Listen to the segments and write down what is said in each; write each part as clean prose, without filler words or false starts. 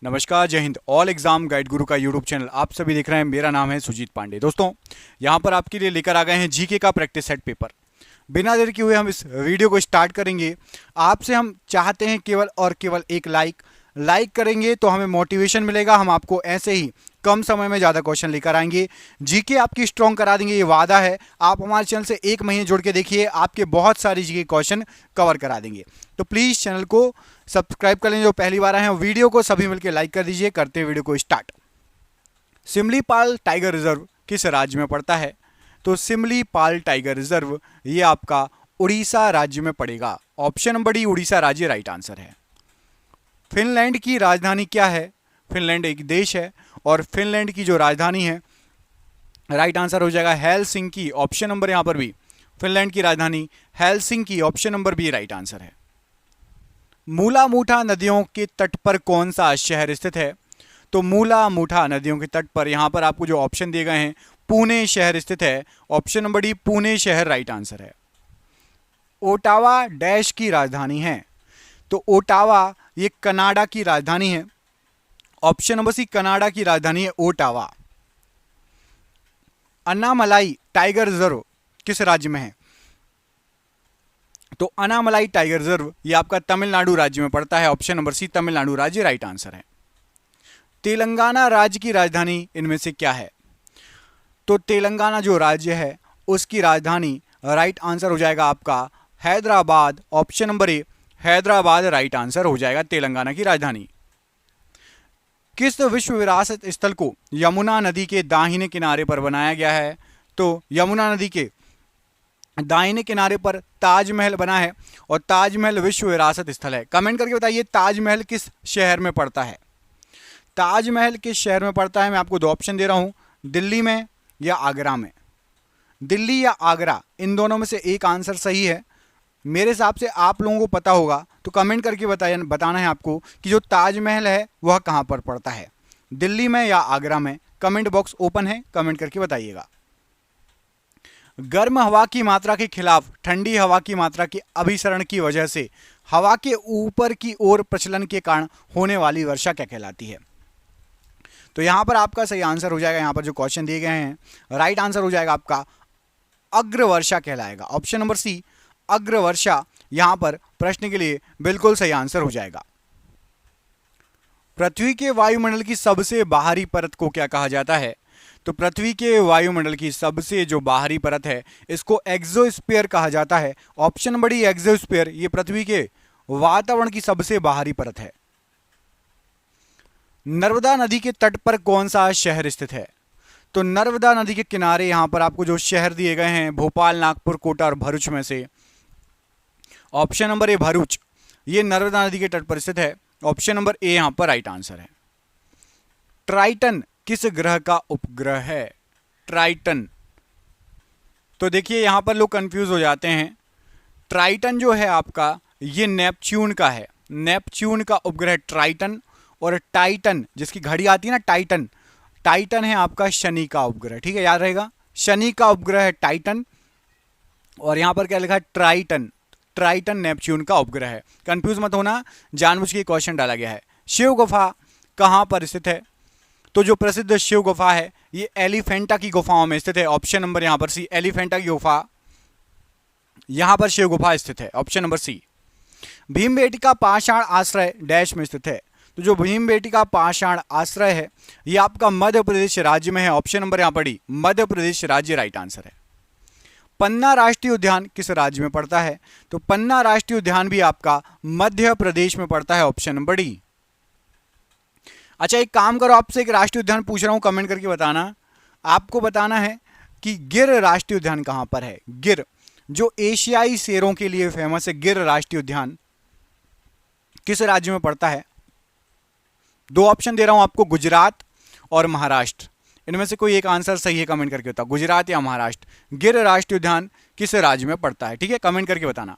नमस्कार, जय Hind. All exam guide गुरु का यूट्यूब चैनल आप सभी देख रहे हैं। मेरा नाम है सुजीत पांडे। दोस्तों, यहाँ पर आपके लिए लेकर आ गए हैं जीके का प्रैक्टिस सेट पेपर। बिना देर किए हुए हम इस वीडियो को स्टार्ट करेंगे। आपसे हम चाहते हैं केवल और केवल एक लाइक करेंगे तो हमें मोटिवेशन मिलेगा। हम आपको ऐसे ही कम समय में ज़्यादा क्वेश्चन लेकर आएंगे, जीके आपकी स्ट्रॉन्ग करा देंगे, ये वादा है। आप हमारे चैनल से एक महीने जुड़ के देखिए, आपके बहुत सारी जीके क्वेश्चन कवर करा देंगे। तो प्लीज़ चैनल को सब्सक्राइब कर लें जो पहली बार आए हैं। वीडियो को सभी मिलकर लाइक कर दीजिए। करते हैं वीडियो को स्टार्ट। सिमलीपाल टाइगर रिजर्व किस राज्य में पड़ता है? तो सिमलीपाल टाइगर रिजर्व ये आपका उड़ीसा राज्य में पड़ेगा। ऑप्शन नंबर डी, उड़ीसा राज्य राइट आंसर है। फिनलैंड की राजधानी क्या है? फिनलैंड एक देश है और फिनलैंड की जो राजधानी है, राइट आंसर हो जाएगा हेलसिंकी। ऑप्शन नंबर यहां पर भी, फिनलैंड की राजधानी Helsinki. Option number B right answer है। मूला मूठा नदियों के तट पर कौन सा शहर स्थित है? तो मूला मूठा नदियों के तट पर यहां पर आपको जो ऑप्शन दिए गए हैं, पुणे शहर स्थित है। ऑप्शन नंबर डी, पुणे शहर राइट आंसर है। ओटावा डैश की राजधानी है? तो ओटावा ये कनाडा की राजधानी है। ऑप्शन नंबर सी, कनाडा की राजधानी है ओटावा। अन्नामलाई टाइगर रिजर्व किस राज्य में है? तो अन्नामलाई टाइगर रिजर्व ये आपका तमिलनाडु राज्य में पड़ता है। ऑप्शन नंबर सी, तमिलनाडु राज्य राइट आंसर है। तेलंगाना राज्य की राजधानी इनमें से क्या है? तो तेलंगाना जो राज्य है उसकी राजधानी राइट आंसर हो जाएगा आपका हैदराबाद। ऑप्शन नंबर ए, हैदराबाद राइट आंसर हो जाएगा तेलंगाना की राजधानी। किस विश्व विरासत स्थल को यमुना नदी के दाहिने किनारे पर बनाया गया है? तो यमुना नदी के दाहिने किनारे पर ताजमहल बना है और ताजमहल विश्व विरासत स्थल है। कमेंट करके बताइए ताजमहल किस शहर में पड़ता है? ताजमहल किस शहर में पड़ता है? मैं आपको दो ऑप्शन दे रहा हूं, दिल्ली में या आगरा में। दिल्ली या आगरा, इन दोनों में से एक आंसर सही है। मेरे हिसाब से आप लोगों को पता होगा, तो कमेंट करके बताना है आपको कि जो ताजमहल है वह कहां पर पड़ता है, दिल्ली में या आगरा में। कमेंट बॉक्स ओपन है, कमेंट करके बताइएगा। गर्म हवा की मात्रा के खिलाफ ठंडी हवा की मात्रा के अभिसरण की वजह से हवा के ऊपर की ओर प्रचलन के कारण होने वाली वर्षा क्या कहलाती है? तो यहां पर आपका सही आंसर हो जाएगा, यहां पर जो क्वेश्चन दिए गए हैं राइट आंसर हो जाएगा आपका अग्रवर्षा कहलाएगा। ऑप्शन नंबर सी, अग्रवर्षा यहां पर प्रश्न के लिए बिल्कुल सही आंसर हो जाएगा। पृथ्वी के वायुमंडल की सबसे बाहरी परत को क्या कहा जाता है? तो पृथ्वी के वायुमंडल की सबसे जो बाहरी परत है इसको एक्सोस्फीयर कहा जाता है। ऑप्शन नंबर डी, एक्सोस्फीयर ये पृथ्वी के वातावरण की सबसे बाहरी परत है। नर्मदा नदी के तट पर कौन सा शहर स्थित है? तो नर्मदा नदी के किनारे यहां पर आपको जो शहर दिए गए हैं, भोपाल, नागपुर, कोटा और भरूच में से ऑप्शन नंबर ए भरूच, ये नर्मदा नदी के तट पर स्थित है। ऑप्शन नंबर ए यहां पर राइट आंसर है। ट्राइटन किस ग्रह का उपग्रह है? ट्राइटन, तो देखिए यहां पर लोग कंफ्यूज हो जाते हैं। ट्राइटन जो है आपका ये नेपच्यून का है। नेपच्यून का उपग्रह ट्राइटन, और टाइटन जिसकी घड़ी आती है ना, टाइटन, टाइटन है आपका शनि का उपग्रह। ठीक है, याद रहेगा, शनि का उपग्रह है टाइटन। और यहां पर क्या लिखा है? ट्राइटन। ट्राइटन नेपच्यून का उपग्रह है। कंफ्यूज मत होना, जानबूझ के क्वेश्चन डाला गया है। शिव गुफा कहां पर स्थित है? तो जो प्रसिद्ध शिव गुफा है ये एलिफेंटा की गुफाओं में स्थित है। ऑप्शन नंबर यहां पर सी, एलिफेंटा की गुफा, यहां पर शिव गुफा स्थित है। ऑप्शन नंबर सी। भीमबेटका पाषाण आश्रय डैश में स्थित है? तो जो भीमबेटका पाषाण आश्रय है ये आपका मध्य प्रदेश राज्य में है। ऑप्शन नंबर यहां पर डी, मध्य प्रदेश राज्य राइट आंसर है। पन्ना राष्ट्रीय उद्यान किस राज्य में पड़ता है? तो पन्ना राष्ट्रीय उद्यान भी आपका मध्य प्रदेश में पड़ता है। Option number D. अच्छा, एक काम करो, आपसे एक राष्ट्रीय उद्यान पूछ रहा हूं, कमेंट करके बताना। आपको बताना है कि गिर राष्ट्रीय उद्यान कहां पर है। गिर जो एशियाई शेरों के लिए फेमस है, गिर राष्ट्रीय उद्यान किस राज्य में पड़ता है? दो ऑप्शन दे रहा हूं आपको, गुजरात और महाराष्ट्र। इनमें से कोई एक आंसर सही है, कमेंट करके बताओ, गुजरात या महाराष्ट्र। गिर राष्ट्रीय उद्यान किस राज्य में पड़ता है? ठीक है, कमेंट करके बताना।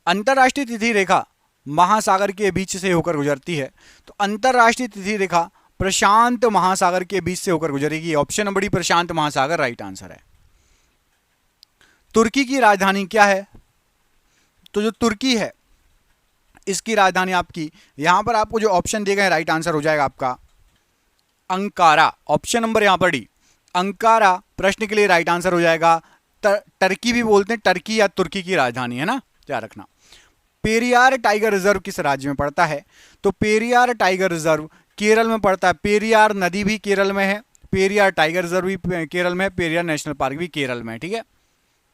अंतरराष्ट्रीय तिथि रेखा महासागर के बीच से होकर गुजरती है, तो अंतरराष्ट्रीय तिथि रेखा प्रशांत महासागर के बीच से होकर गुजरेगी। ऑप्शन नंबर डी, प्रशांत महासागर राइट आंसर है। तुर्की की राजधानी क्या है? तो जो तुर्की है इसकी राजधानी आपकी, यहां पर आपको जो ऑप्शन दिए गए राइट आंसर हो जाएगा आपका अंकारा। ऑप्शन नंबर यहां पर डी, अंकारा प्रश्न के लिए राइट आंसर हो जाएगा। टर्की भी बोलते हैं, टर्की या तुर्की की राजधानी है ना, याद रखना। पेरियार टाइगर रिजर्व किस राज्य में पड़ता है? तो पेरियार टाइगर रिजर्व केरल में पड़ता है। पेरियार नदी भी केरल में है, पेरियार टाइगर रिजर्व भी केरल में है, पेरियार नेशनल पार्क भी केरल में है। ठीक है,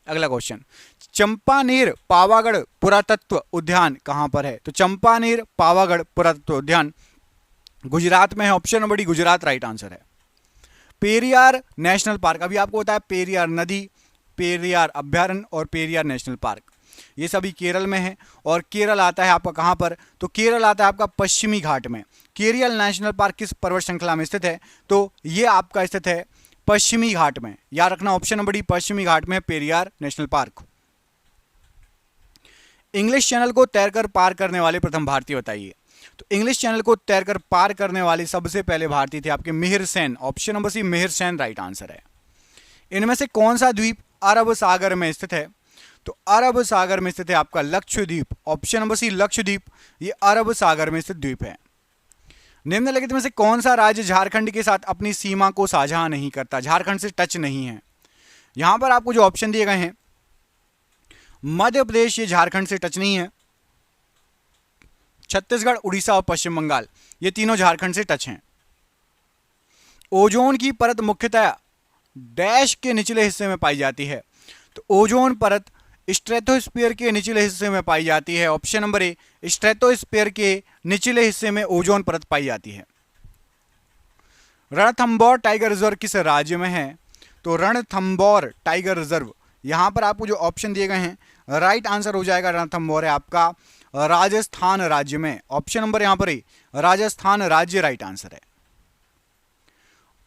अगला क्वेश्चन, चंपानेर पावागढ़ पुरातत्व उद्यान कहां पर है? तो चंपानेर पावागढ़ पुरातत्व उद्यान गुजरात में है। Option number D, Gujarat right answer है। पेरियार नेशनल पार्क, अभी आपको बताया पेरियार नदी, पेरियार अभ्यारण्य और पेरियार नेशनल पार्क, ये सभी केरल में है। और केरल आता है आपका कहां पर? तो केरल आता है आपका पश्चिमी घाट में। केरियल नेशनल पार्क किस पर्वत श्रृंखला में स्थित है? तो ये आपका स्थित है पश्चिमी घाट में, याद रखना। ऑप्शन नंबर डी, पश्चिमी घाट में Periyar national park. English channel को तैरकर पार करने वाले प्रथम भारतीय बताइए। तो इंग्लिश चैनल को तैरकर पार करने वाले सबसे पहले भारतीय थे आपके Mihir Sen. Option number C, Mihir Sen right answer है। इनमें से कौन सा द्वीप अरब सागर में स्थित है? तो अरब सागर में स्थित है आपका Lakshadweep. Option number C, Lakshadweep, ये अरब सागर में स्थित द्वीप है। निम्नलिखित में से कौन सा राज्य झारखंड के साथ अपनी सीमा को साझा नहीं करता, झारखंड से टच नहीं है? यहां पर आपको जो ऑप्शन दिए गए हैं, मध्य प्रदेश ये झारखंड से टच नहीं है, छत्तीसगढ़, उड़ीसा और पश्चिम बंगाल ये तीनों झारखंड से टच हैं। ओजोन की परत मुख्यतः डैश के निचले हिस्से में पाई जाती है। तो ओजोन परत स्ट्रेटोस्फीयर के निचले हिस्से में पाई जाती है। ऑप्शन नंबर ए, स्ट्रेटोस्फीयर के निचले हिस्से में ओजोन परत पाई जाती है। रणथंबोर टाइगर रिजर्व किस राज्य में है? तो रणथंबोर टाइगर रिजर्व, यहां पर आपको जो ऑप्शन दिए गए हैं राइट आंसर हो जाएगा रणथंबोर है आपका राजस्थान राज्य में। ऑप्शन नंबर यहां पर ए, राजस्थान राज्य राइट आंसर है।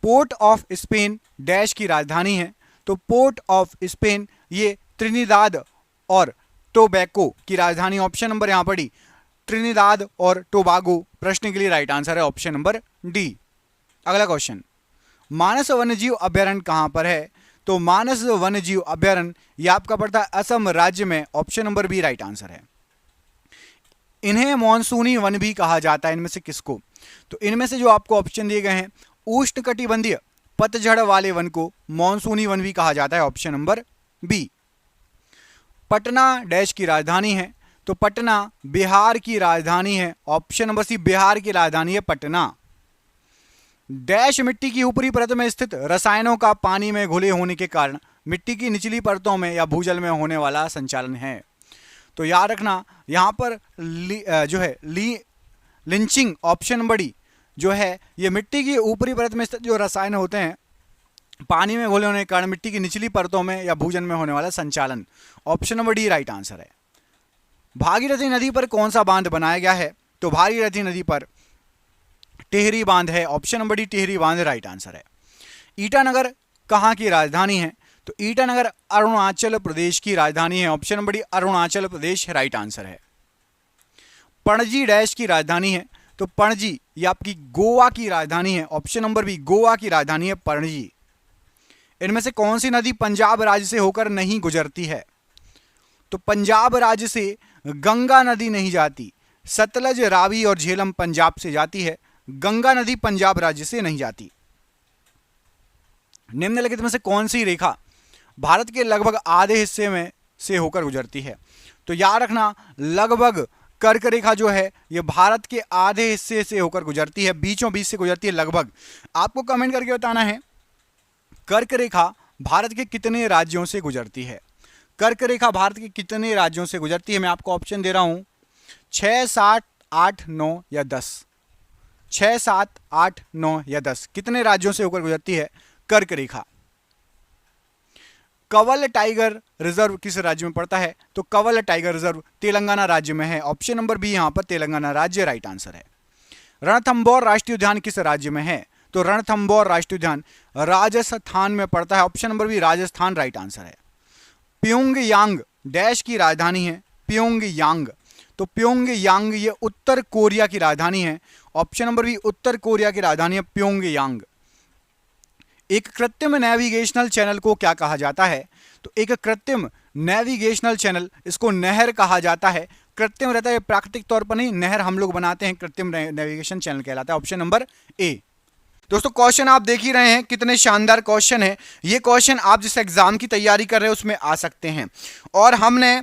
पोर्ट ऑफ स्पेन डैश की राजधानी है। तो पोर्ट ऑफ स्पेन ये त्रिनिदाद और टोबैको की राजधानी। ऑप्शन नंबर यहां पर डी, त्रिनिदाद और टोबागो प्रश्न के लिए राइट आंसर है ऑप्शन नंबर डी। अगला क्वेश्चन, मानस वन्यजीव अभ्यारण्य कहां पर है? तो मानस वन्यजीव अभ्यारण्य ये आपका पड़ता है असम राज्य में। Option number B right answer है। इन्हें मॉनसूनी वन भी कहा जाता है, इनमें से किसको? तो इनमें से जो आपको ऑप्शन दिए गए हैं, उष्णकटिबंधीय पतझड़ वाले वन को मॉनसूनी वन भी कहा जाता है। Option number B. Patna dash की राजधानी है। तो पटना बिहार की राजधानी है। ऑप्शन नंबर सी, बिहार की राजधानी है पटना। डैश मिट्टी की ऊपरी परत में स्थित रसायनों का पानी में घुले होने के कारण मिट्टी की निचली परतों में या भूजल में होने वाला संचालन है। तो याद रखना यहां पर जो है लिंचिंग, ऑप्शन नंबर डी जो है ये मिट्टी की ऊपरी परत में स्थित जो रसायन होते हैं पानी में घुले होने के कारण मिट्टी की निचली परतों में या भूजल में होने वाला संचालन। Option number D right answer है। भागीरथी नदी पर कौन सा बांध बनाया गया है? तो भागीरथी नदी पर टिहरी बांध है। ऑप्शन नंबर डी, टिहरी बांध राइट आंसर है। ईटानगर कहां की राजधानी है? तो ईटानगर अरुणाचल प्रदेश की राजधानी है। Option number D, Arunachal Pradesh right answer है। पणजी डैश की राजधानी है। तो पणजी ये आपकी गोवा की राजधानी है। ऑप्शन नंबर बी, गोवा की राजधानी है पणजी। इनमें से कौन सी नदी पंजाब राज्य से होकर नहीं गुजरती है? तो पंजाब राज्य से गंगा नदी नहीं जाती। सतलज, रावी और झेलम पंजाब से जाती है, गंगा नदी पंजाब राज्य से नहीं जाती। निम्नलिखित में से कौन सी रेखा भारत के लगभग आधे हिस्से में से होकर गुजरती है? तो याद रखना लगभग कर्क रेखा जो है ये भारत के आधे हिस्से से होकर गुजरती है, बीचों बीच से गुजरती है लगभग। आपको कमेंट करके बताना है कर्क रेखा भारत के कितने राज्यों से गुजरती है। कर्क रेखा भारत के कितने राज्यों से गुजरती है? मैं आपको ऑप्शन दे रहा हूं 6, 7, 8, 9 या 10। 6, 7, 8, 9 या 10 कितने राज्यों से होकर गुजरती है कर्क रेखा? कंवल टाइगर रिजर्व किस राज्य में पड़ता है? तो कंवल टाइगर रिजर्व तेलंगाना राज्य में है। ऑप्शन नंबर बी यहां पर तेलंगाना राज्य राइट आंसर है। रणथंबोर राष्ट्रीय उद्यान किस राज्य में है? तो रणथंबोर राष्ट्रीय उद्यान राजस्थान में पड़ता है। Option number B, Rajasthan right answer है। प्योंगयांग डैश की राजधानी है। प्योंगयांग, तो प्योंगयांग ये उत्तर कोरिया की राजधानी है। ऑप्शन नंबर बी, उत्तर कोरिया की राजधानी है प्योंगयांग। एक कृत्रिम नेविगेशनल चैनल को क्या कहा जाता है? तो एक कृत्रिम नेविगेशनल चैनल इसको नहर कहा जाता है। कृत्रिम रहता है, प्राकृतिक तौर पर नहीं, नहर हम लोग बनाते हैं, कृत्रिम नेविगेशन चैनल कहलाता है। ऑप्शन नंबर ए। दोस्तों क्वेश्चन आप देख ही रहे हैं, कितने शानदार क्वेश्चन है। ये क्वेश्चन आप जिस एग्जाम की तैयारी कर रहे हैं उसमें आ सकते हैं। और हमने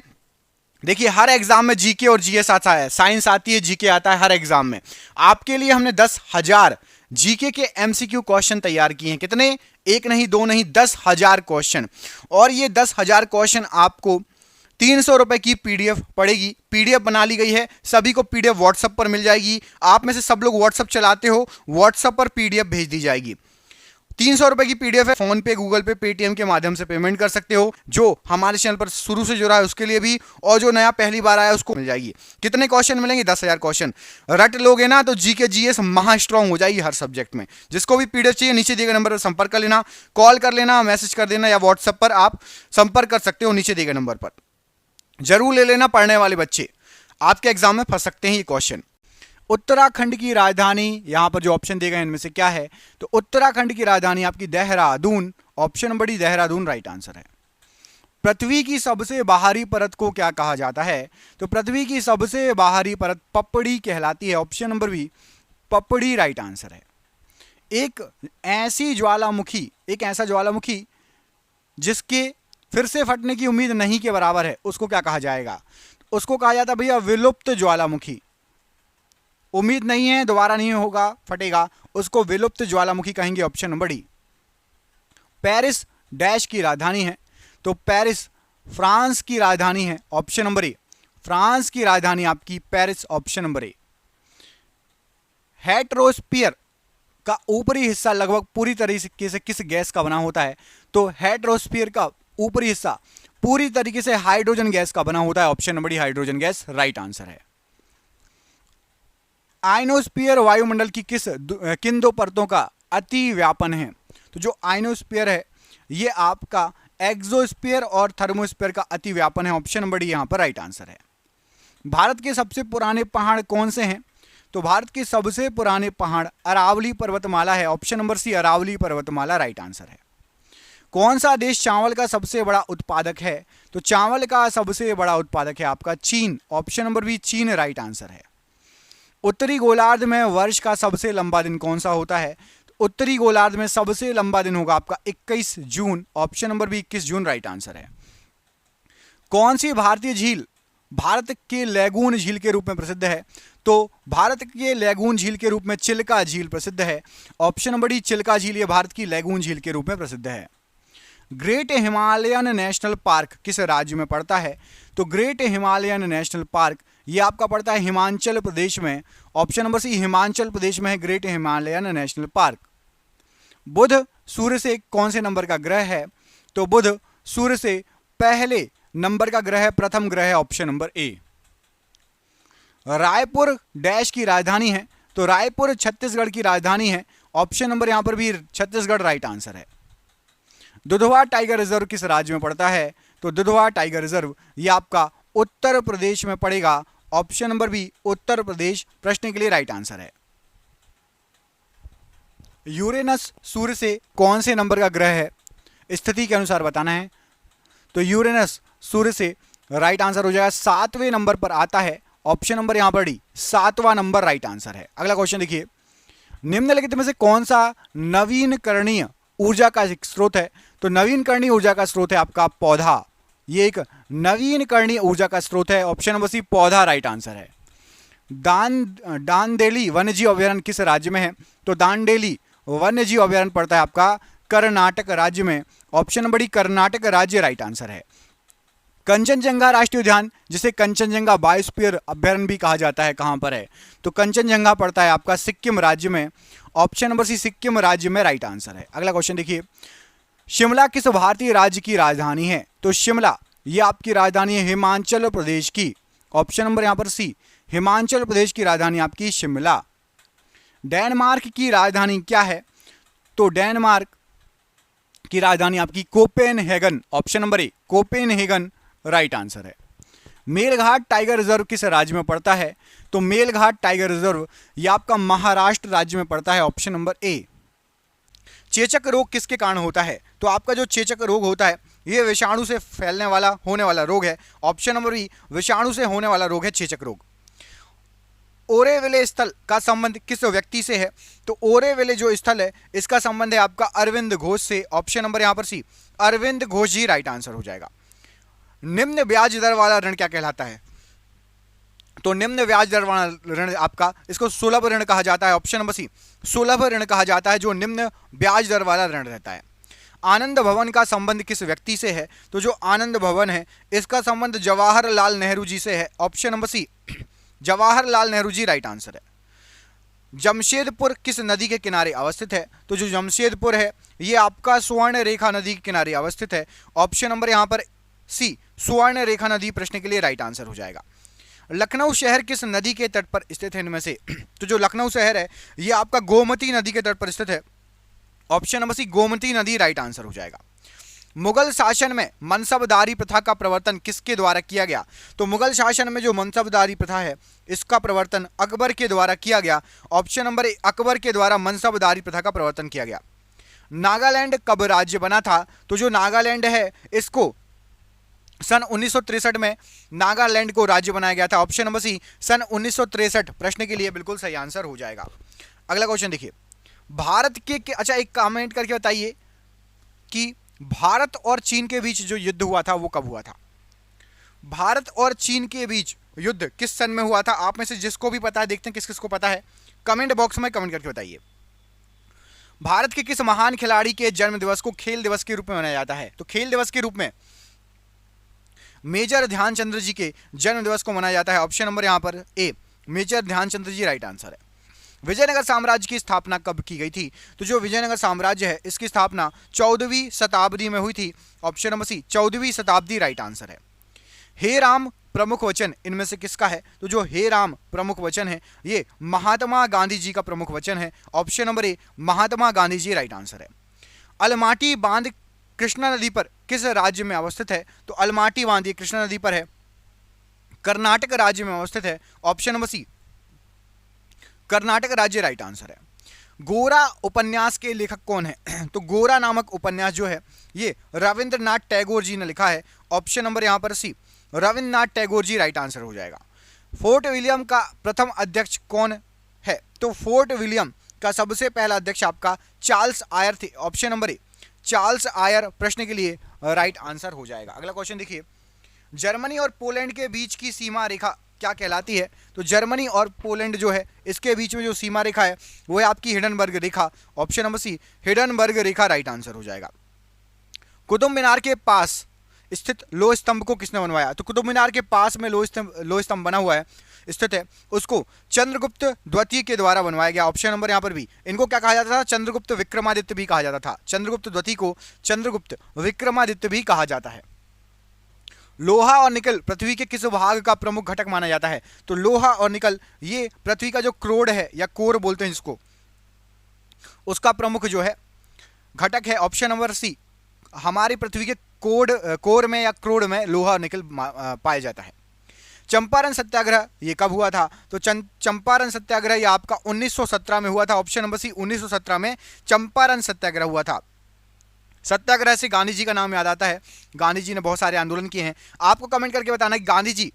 देखिए हर एग्जाम में जीके और जीएस आता है, साइंस आती है, जीके आता है हर एग्जाम में। आपके लिए हमने 10,000 जीके के एमसीक्यू क्वेश्चन तैयार किए हैं। कितने? एक नहीं, दो नहीं, 10,000 क्वेश्चन। और ये 10,000 क्वेश्चन आपको 300 रुपए की पीडीएफ पड़ेगी। पीडीएफ बना ली गई है, सभी को पीडीएफ व्हाट्सएप पर मिल जाएगी। आप में से सब लोग व्हाट्सएप चलाते हो, व्हाट्सएप पर पीडीएफ भेज दी जाएगी। 300 रुपए की पीडीएफ है। फोन पे, गूगल पे, पेटीएम के माध्यम से पेमेंट कर सकते हो। जो हमारे चैनल पर शुरू से जुड़ा है उसके लिए भी, और जो नया पहली बार आया उसको मिल जाएगी। कितने क्वेश्चन मिलेंगे? 10,000 क्वेश्चन। रट लोगे ना तो जीके जीएस महा स्ट्रांग हो जाएगी हर सब्जेक्ट में। जिसको भी पीडीएफ चाहिए नीचे दिए गए नंबर पर संपर्क कर लेना, कॉल कर लेना, मैसेज कर देना, या व्हाट्सएप पर आप संपर्क कर सकते हो नीचे दिए गए नंबर पर। जरूर ले लेना, पढ़ने वाले बच्चे आपके एग्जाम में फंस सकते हैं ये क्वेश्चन। उत्तराखंड की राजधानी, यहां पर जो ऑप्शन दिए गए इनमें से क्या है? तो उत्तराखंड की राजधानी आपकी Dehradun. Option number D, Dehradun right answer है। पृथ्वी की सबसे बाहरी परत को क्या कहा जाता है? तो पृथ्वी की सबसे बाहरी परत पपड़ी कहलाती है। ऑप्शन नंबर बी, पपड़ी राइट आंसर है। एक ऐसा ज्वालामुखी जिसके फिर से फटने की उम्मीद नहीं के बराबर है, उसको क्या कहा जाएगा? उसको कहा जाता है भैया विलुप्त ज्वालामुखी। उम्मीद नहीं है, दोबारा नहीं होगा, फटेगा, उसको विलुप्त ज्वालामुखी कहेंगे। Option number D. Paris dash की राजधानी है? तो पेरिस फ्रांस की राजधानी है। ऑप्शन नंबर ए, फ्रांस की राजधानी आपकी Paris. Option number A. Heterosphere का ऊपरी हिस्सा लगभग पूरी तरीके से किस गैस का बना होता है? तो हेटरोस्फीयर का ऊपरी हिस्सा पूरी तरीके से हाइड्रोजन गैस का बना होता है। Option number D, hydrogen gas right answer है। आइनोस्फीयर वायुमंडल की किन दो परतों का अति व्यापन है? तो जो आइनोस्फीयर है ये आपका एक्सोस्फीयर और थर्मोस्फीयर का अति व्यापन है। ऑप्शन नंबर डी यहां पर राइट आंसर है। भारत के सबसे पुराने पहाड़ कौन से हैं? तो भारत के सबसे पुराने पहाड़ अरावली पर्वतमाला है। ऑप्शन नंबर सी, अरावली पर्वतमाला राइट आंसर है। कौन सा देश चावल का सबसे बड़ा उत्पादक है? तो चावल का सबसे बड़ा उत्पादक है आपका चीन। ऑप्शन नंबर बी, चीन राइट आंसर है। उत्तरी गोलार्ध में वर्ष का सबसे लंबा दिन कौन सा होता है? तो उत्तरी गोलार्ध में सबसे लंबा दिन होगा आपका 21 जून। Option number B, 21 June right answer है। कौन सी भारतीय झील भारत के लैगून झील के रूप में प्रसिद्ध है? तो भारत के लैगून झील के रूप में चिल्का झील प्रसिद्ध है। ऑप्शन नंबर डी, चिल्का झील ये भारत की लैगून झील के रूप में प्रसिद्ध है। ग्रेट हिमालयन नेशनल पार्क किस राज्य में पड़ता है? तो ग्रेट हिमालयन नेशनल पार्क ये आपका पड़ता है हिमाचल प्रदेश में। ऑप्शन नंबर सी, हिमाचल प्रदेश में है ग्रेट हिमालयन नेशनल पार्क। बुध सूर्य से कौन से नंबर का ग्रह है? तो बुध सूर्य से पहले नंबर का ग्रह है, प्रथम ग्रह है। ऑप्शन नंबर ए। रायपुर डैश की राजधानी है? तो रायपुर छत्तीसगढ़ की राजधानी है। ऑप्शन नंबर यहां पर भी छत्तीसगढ़ राइट आंसर है। दुधवा टाइगर रिजर्व किस राज्य में पड़ता है? तो दुधवा टाइगर रिजर्व ये आपका उत्तर प्रदेश में पड़ेगा। Option number B, Uttar Pradesh प्रश्न के लिए राइट आंसर है। यूरेनस सूर्य से कौन से नंबर का ग्रह है? स्थिति के अनुसार बताना है। तो यूरेनस सूर्य से राइट आंसर हो जाएगा 7वें नंबर पर आता है। ऑप्शन नंबर यहां पर डी, 7वां नंबर राइट आंसर है। अगला क्वेश्चन देखिए, निम्नलिखित में से कौन सा नवीनकरणीय ऊर्जा का स्रोत है? तो नवीनकरणीय ऊर्जा का स्रोत है आपका पौधा। ये एक नवीनकरणीय ऊर्जा का स्रोत है। ऑप्शन नंबर सी, पौधा राइट आंसर है। दांडेली वन्यजीव अभयारण्य किस राज्य में है? तो दांडेली वन्यजीव अभयारण्य पड़ता है आपका कर्नाटक राज्य में। ऑप्शन नंबर डी, कर्नाटक राज्य राइट आंसर है। कंचनजंगा राष्ट्रीय उद्यान जिसे कंचनजंगा बायोस्फीयर अभयारण्य भी कहा जाता है, कहां पर है? तो कंचनजंगा पड़ता है आपका सिक्किम राज्य में। ऑप्शन नंबर सी, सिक्किम राज्य में राइट आंसर है। अगला क्वेश्चन देखिए, शिमला किस भारतीय राज्य की राजधानी है? तो शिमला ये आपकी राजधानी है हिमाचल प्रदेश की। ऑप्शन नंबर यहां पर सी, हिमाचल प्रदेश की राजधानी आपकी शिमला। डेनमार्क की राजधानी क्या है? तो डेनमार्क की राजधानी आपकी कोपेनहेगन। ऑप्शन नंबर ए, कोपेनहेगन राइट आंसर है। मेलघाट टाइगर रिजर्व किस राज्य में पड़ता है? तो मेलघाट टाइगर रिजर्व ये आपका महाराष्ट्र राज्य में पड़ता है। ऑप्शन नंबर ए। चेचक रोग किसके कारण होता है? तो आपका जो चेचक रोग होता है ये विषाणु से फैलने वाला होने वाला रोग है। ऑप्शन नंबर बी, विषाणु से होने वाला रोग है चेचक रोग। ओरेविले स्थल का संबंध किस व्यक्ति से है? तो ओरेविले जो स्थल है इसका संबंध है आपका अरविंद घोष से। ऑप्शन नंबर यहां पर सी, अरविंद घोष जी राइट आंसर हो जाएगा। निम्न ब्याज दर वाला ऋण क्या कहलाता है? तो निम्न ब्याज दर वाला ऋण आपका, इसको सुलभ ऋण कहा जाता है। ऑप्शन नंबर सी, सुलभ ऋण कहा जाता है जो निम्न ब्याज दर वाला ऋण रहता है। आनंद भवन का संबंध किस व्यक्ति से है? तो जो आनंद भवन है इसका संबंध जवाहरलाल नेहरू जी से है। Option number C, Jawaharlal Nehru ji right answer है। जमशेदपुर किस नदी के किनारे अवस्थित है? तो जो जमशेदपुर है ये आपका स्वर्ण रेखा नदी के किनारे अवस्थित है। ऑप्शन नंबर यहां पर सी, स्वर्ण रेखा नदी प्रश्न के लिए राइट आंसर हो जाएगा। लखनऊ शहर किस नदी के तट पर स्थित है इनमें से? तो जो लखनऊ शहर है ये आपका गोमती नदी के तट पर स्थित है। ऑप्शन नंबर सी, गोमती नदी राइट आंसर हो जाएगा। मुगल शासन में मनसबदारी प्रथा का प्रवर्तन किसके द्वारा किया गया? तो मुगल शासन में जो मनसबदारी प्रथा है इसका प्रवर्तन अकबर के द्वारा किया गया। ऑप्शन नंबर ए, अकबर के द्वारा मनसबदारी प्रथा का प्रवर्तन किया गया। नागालैंड कब राज्य बना था? तो जो नागालैंड है इसको सन 1963 में नागालैंड को राज्य बनाया गया था। ऑप्शन नंबर सी, सन 1963 प्रश्न के लिए बिल्कुल सही आंसर हो जाएगा। अगला क्वेश्चन देखिए, भारत के अच्छा एक कमेंट करके बताइए कि भारत और चीन के बीच जो युद्ध हुआ था वो कब हुआ था? भारत और चीन के बीच युद्ध किस सन में हुआ था? आप में से जिसको भी पता है, देखते हैं किस किस को पता है, कमेंट बॉक्स में कमेंट करके बताइए। भारत के किस महान खिलाड़ी के जन्म दिवस को खेल दिवस के रूप में मनाया जाता है? तो खेल दिवस के रूप में मेजर ध्यानचंद्र जी के जन्म दिवस को मनाया जाता है। ऑप्शन नंबर यहां पर ए, मेजर ध्यानचंद्र जी राइट आंसर है। विजयनगर साम्राज्य की स्थापना कब की गई थी? तो जो विजयनगर साम्राज्य है इसकी स्थापना 14वीं शताब्दी में हुई थी। ऑप्शन नंबर सी, 14वीं शताब्दी राइट आंसर है। हे राम प्रमुख वचन इनमें से किसका है? तो जो हे राम प्रमुख वचन है ये महात्मा गांधी जी का प्रमुख वचन है। Option number A, Mahatma Gandhi ji right answer है। अलमाटी बांध कृष्णा नदी पर किस राज्य में अवस्थित है? तो अलमाटी बांध ये कृष्णा नदी पर है, कर्नाटक राज्य में अवस्थित है। ऑप्शन नंबर सी, कर्नाटक राज्य राइट आंसर है। गोरा उपन्यास के लेखक कौन है? तो गोरा नामक उपन्यास जो है ये रविंद्रनाथ टैगोर जी ने लिखा है। ऑप्शन नंबर यहां पर सी, रविंद्रनाथ टैगोर जी राइट आंसर हो जाएगा। फोर्ट विलियम का प्रथम अध्यक्ष कौन है? तो फोर्ट विलियम का सबसे पहला अध्यक्ष आपका चार्ल्स आयर थे। Option number A, Charles Eyre प्रश्न के लिए राइट आंसर हो जाएगा। अगला क्वेश्चन देखिए, जर्मनी और पोलैंड के बीच की सीमा रेखा क्या कहलाती है? तो जर्मनी और पोलैंड जो है इसके बीच में जो सीमा रेखा है वो है आपकी हिडनबर्ग रेखा। ऑप्शन नंबर सी, हिडनबर्ग रेखा राइट आंसर हो जाएगा। कुतुब मीनार के पास स्थित लोह स्तंभ को किसने बनवाया? तो कुतुब मीनार के पास में लोह स्तंभ बना हुआ है, स्थित है, उसको चंद्रगुप्त द्वितीय के द्वारा बनवाया गया। ऑप्शन नंबर यहाँ पर भी, इनको क्या कहा जाता था? चंद्रगुप्त विक्रमादित्य भी कहा जाता था। चंद्रगुप्त द्वितीय को चंद्रगुप्त विक्रमादित्य भी कहा जाता है। लोहा और निकल पृथ्वी के किस भाग का प्रमुख घटक माना जाता है? तो लोहा और निकल ये पृथ्वी का जो क्रोड है या कोर बोलते हैं इसको, उसका प्रमुख जो है घटक है। ऑप्शन नंबर सी, हमारी पृथ्वी के कोर में या क्रोड में लोहा और निकल पाया जाता है। चंपारण सत्याग्रह ये कब हुआ था? तो चंपारण सत्याग्रह ये आपका 1917 में हुआ था। ऑप्शन नंबर सी, 1917 में चंपारण सत्याग्रह हुआ था। सत्याग्रह से गांधी जी का नाम याद आता है। गांधी जी ने बहुत सारे आंदोलन किए हैं। आपको कमेंट करके बताना कि गांधी जी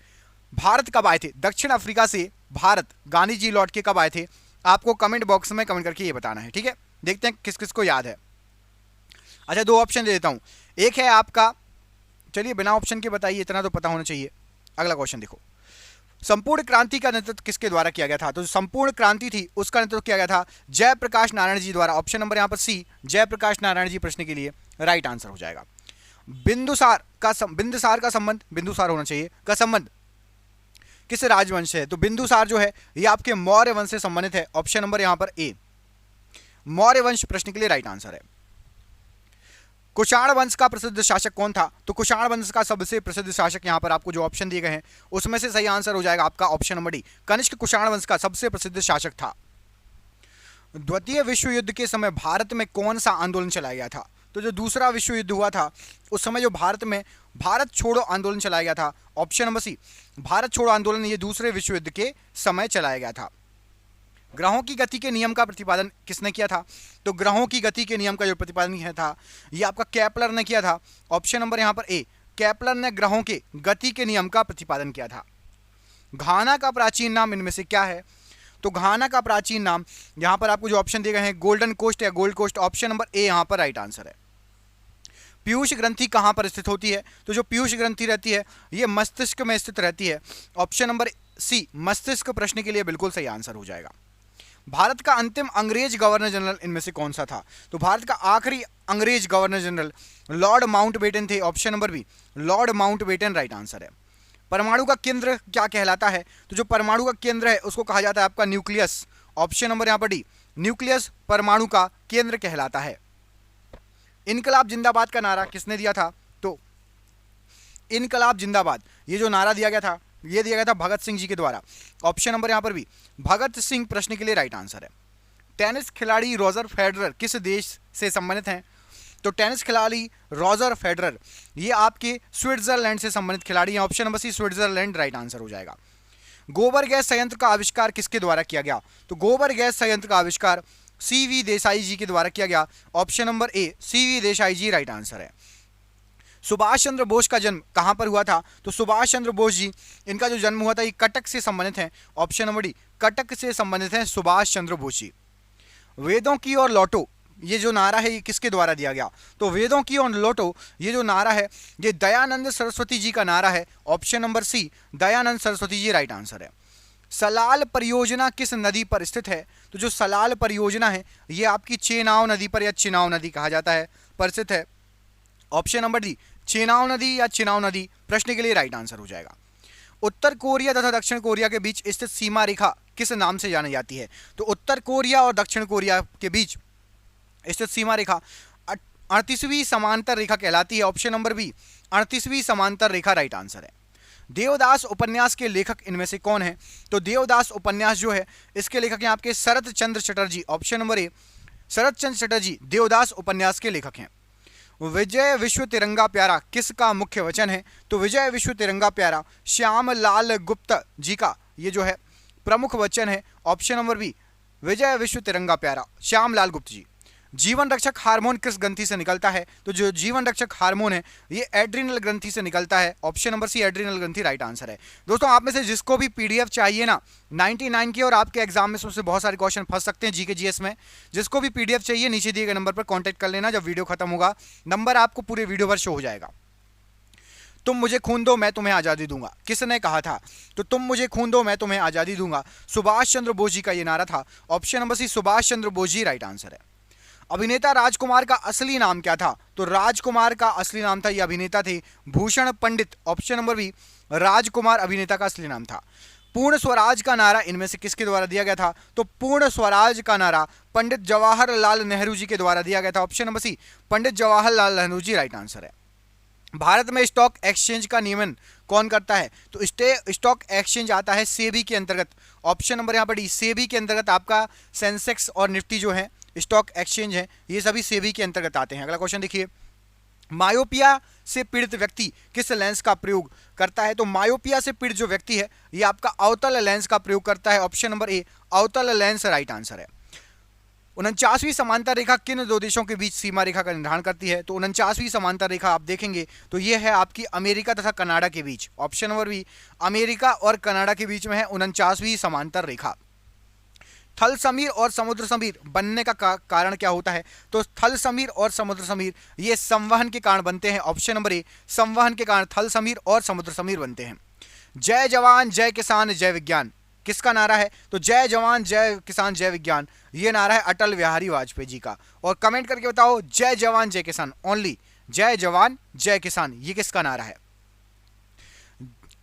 भारत कब आए थे? दक्षिण अफ्रीका से भारत गांधी जी लौट के कब आए थे? आपको कमेंट बॉक्स में कमेंट करके ये बताना है, ठीक है। देखते हैं किस किस को याद है। अच्छा, दो ऑप्शन दे देता हूं। एक है आपका, चलिए बिना ऑप्शन के बताइए, इतना तो पता होना चाहिए। अगला क्वेश्चन देखो, संपूर्ण क्रांति का नेतृत्व किसके द्वारा किया गया था? तो संपूर्ण क्रांति थी उसका नेतृत्व किया गया था जयप्रकाश नारायण जी द्वारा। ऑप्शन नंबर यहां पर सी, जयप्रकाश नारायण जी प्रश्न के लिए राइट आंसर हो जाएगा। बिंदुसार का संबंध, बिंदुसार होना चाहिए, का संबंध किस राजवंश से है? तो बिंदुसार जो है ये आपके मौर्य वंश से संबंधित है। ऑप्शन नंबर यहां पर ए, मौर्य वंश प्रश्न के लिए राइट आंसर है। कुषाण वंश का प्रसिद्ध शासक कौन था? तो कुषाण वंश का सबसे प्रसिद्ध शासक यहां पर आपको जो ऑप्शन दिए गए हैं उसमें से सही आंसर हो जाएगा आपका option number D, Kanishka Kushan वंश का सबसे प्रसिद्ध शासक था। द्वितीय विश्व युद्ध के समय भारत में कौन सा आंदोलन चलाया गया था? तो जो दूसरा विश्व युद्ध हुआ था उस समय जो भारत में भारत छोड़ो आंदोलन चलाया गया था। ऑप्शन नंबर सी, भारत छोड़ो आंदोलन ये दूसरे विश्व युद्ध के समय चलाया गया था। ग्रहों की गति के नियम का प्रतिपादन किसने किया था? तो ग्रहों की गति के नियम का जो प्रतिपादन किया था ये आपका केपलर ने किया था। ऑप्शन नंबर यहाँ पर ए, केपलर ने ग्रहों के गति के नियम का प्रतिपादन किया था। घाना का प्राचीन नाम इनमें से क्या है? तो घाना का प्राचीन नाम, यहां पर आपको जो ऑप्शन दिए गए हैं गोल्डन कोस्ट या gold coast, option number A यहां पर राइट आंसर है। पीयूष ग्रंथि कहां पर स्थित होती है? तो जो पीयूष ग्रंथि रहती है ये मस्तिष्क में स्थित रहती है। ऑप्शन नंबर सी मस्तिष्क प्रश्न के लिए बिल्कुल सही आंसर हो जाएगा। भारत का अंतिम अंग्रेज गवर्नर जनरल इनमें से कौन सा था? तो भारत का आखिरी अंग्रेज गवर्नर जनरल लॉर्ड माउंटबेटन थे। Option number B Lord Mountbatten right answer है। परमाणु का केंद्र क्या कहलाता है? तो जो परमाणु का केंद्र है उसको कहा जाता है आपका न्यूक्लियस। ऑप्शन नंबर यहाँ पर डी न्यूक्लियस परमाणु का केंद्र कहलाता है। इनकलाब जिंदाबाद का नारा किसने दिया था? तो इनकलाब जिंदाबाद ये जो नारा दिया गया था ये दिया गया था भगत सिंह जी के द्वारा। ऑप्शन नंबर यहाँ पर भी भगत सिंह प्रश्न के लिए राइट आंसर है। टेनिस खिलाड़ी रॉजर फेडरर किस देश से संबंधित हैं? तो टेनिस खिलाड़ी रॉजर फेडरर ये आपके स्विट्जरलैंड से संबंधित खिलाड़ी हैं। Option number C Switzerland right answer हो जाएगा। गोबर गैस संयंत्र का आविष्कार किसके द्वारा किया गया? तो गोबर गैस संयंत्र का आविष्कार सीवी देसाई जी के द्वारा किया गया। Option number A CV Desai ji right answer है। सुभाष चंद्र बोस का जन्म कहां पर हुआ था? तो सुभाष चंद्र बोस जी इनका जो जन्म हुआ था ये कटक से संबंधित है। ऑप्शन नंबर डी कटक से संबंधित है सुभाष चंद्र बोस जी। वेदों की ओर लौटो ये जो नारा है ये किसके द्वारा दिया गया? तो वेदों की ओर लौटो ये जो नारा है ये दयानंद सरस्वती जी का नारा है। Option number C Dayanand Saraswati ji right answer है। सलाल परियोजना किस नदी पर स्थित है? तो जो सलाल परियोजना है ये आपकी चेनाब नदी पर या चिनाब नदी कहा जाता है पर स्थित है। ऑप्शन नंबर डी चेनाब नदी या चिनाब नदी प्रश्न के लिए राइट आंसर हो जाएगा। उत्तर कोरिया तथा दक्षिण कोरिया के बीच स्थित सीमा रेखा किस नाम से जानी जाती है? तो उत्तर कोरिया और दक्षिण कोरिया के बीच स्थित सीमा रेखा 38वीं समांतर रेखा कहलाती है। ऑप्शन नंबर बी 38वीं समांतर रेखा राइट आंसर है। देवदास उपन्यास के लेखक इनमें से कौन है? तो देवदास उपन्यास जो है इसके लेखक हैं आपके शरत चंद्र चटर्जी। ऑप्शन नंबर ए शरत चंद्र चटर्जी देवदास उपन्यास के लेखक हैं। विजय विश्व तिरंगा प्यारा किसका मुख्य वचन है? तो विजय विश्व तिरंगा प्यारा श्याम लाल गुप्ता जी का ये जो है प्रमुख वचन है। ऑप्शन नंबर बी विजय विश्व तिरंगा प्यारा श्याम लाल गुप्ता जी। जीवन रक्षक हार्मोन किस ग्रंथि से निकलता है? तो जो जीवन रक्षक हार्मोन है ये एड्रिनल ग्रंथि से निकलता है। ऑप्शन नंबर सी एड्रिनल ग्रंथि राइट आंसर है। दोस्तों आप में से जिसको भी पीडीएफ चाहिए ना 99 की और आपके एग्जाम में उससे बहुत सारे क्वेश्चन फंस सकते हैं जीके जीएस में, जिसको भी पीडीएफ चाहिए नीचे दिए गए नंबर पर कॉन्टैक्ट कर लेना। जब वीडियो खत्म होगा नंबर आपको पूरे वीडियो पर शो हो जाएगा। तुम मुझे खून दो मैं तुम्हें आज़ादी दूंगा किसने कहा था? तो तुम मुझे खून दो मैं तुम्हें आज़ादी दूंगा सुभाष चंद्र बोस जी का ये नारा था। ऑप्शन नंबर सी सुभाष चंद्र बोस जी राइट आंसर है। अभिनेता राजकुमार का असली नाम क्या था? तो राजकुमार का असली नाम था, ये अभिनेता थे भूषण पंडित। ऑप्शन नंबर बी राजकुमार अभिनेता का असली नाम था। पूर्ण स्वराज का नारा इनमें से किसके द्वारा दिया गया था? तो पूर्ण स्वराज का नारा पंडित जवाहरलाल नेहरू जी के द्वारा दिया गया था। ऑप्शन नंबर सी पंडित जवाहरलाल नेहरू जी राइट आंसर है। भारत में स्टॉक एक्सचेंज का नियमन कौन करता है? तो स्टॉक एक्सचेंज आता है सेबी के अंतर्गत। ऑप्शन नंबर यहाँ पर डी सेबी के अंतर्गत आपका सेंसेक्स और निफ्टी जो है स्टॉक एक्सचेंज है ये सभी सेबी के अंतर्गत आते हैं। अगला क्वेश्चन देखिए, मायोपिया से पीड़ित व्यक्ति किस लेंस का प्रयोग करता है? तो मायोपिया से पीड़ित जो व्यक्ति है ये आपका अवतल लेंस का प्रयोग करता है। ऑप्शन नंबर ए अवतल लेंस राइट आंसर है। 49वीं समांतर रेखा किन दो देशों के बीच सीमा रेखा का निर्धारण करती है? तो 49वीं समांतर रेखा आप देखेंगे तो ये है आपकी अमेरिका तथा कनाडा के बीच। ऑप्शन नंबर बी अमेरिका और कनाडा के बीच में है 49वीं समांतर रेखा। थल समीर और समुद्र समीर बनने का कारण क्या होता है? तो थल समीर और समुद्र समीर ये संवहन के कारण बनते हैं। ऑप्शन नंबर ए संवहन के कारण थल समीर और समुद्र समीर बनते हैं। जय जवान जय किसान जय विज्ञान किसका नारा है? तो जय जवान जय किसान जय विज्ञान ये नारा है अटल बिहारी वाजपेयी जी का। और कमेंट करके बताओ जय जवान जय किसान, ओनली जय जवान जय किसान ये किसका नारा है?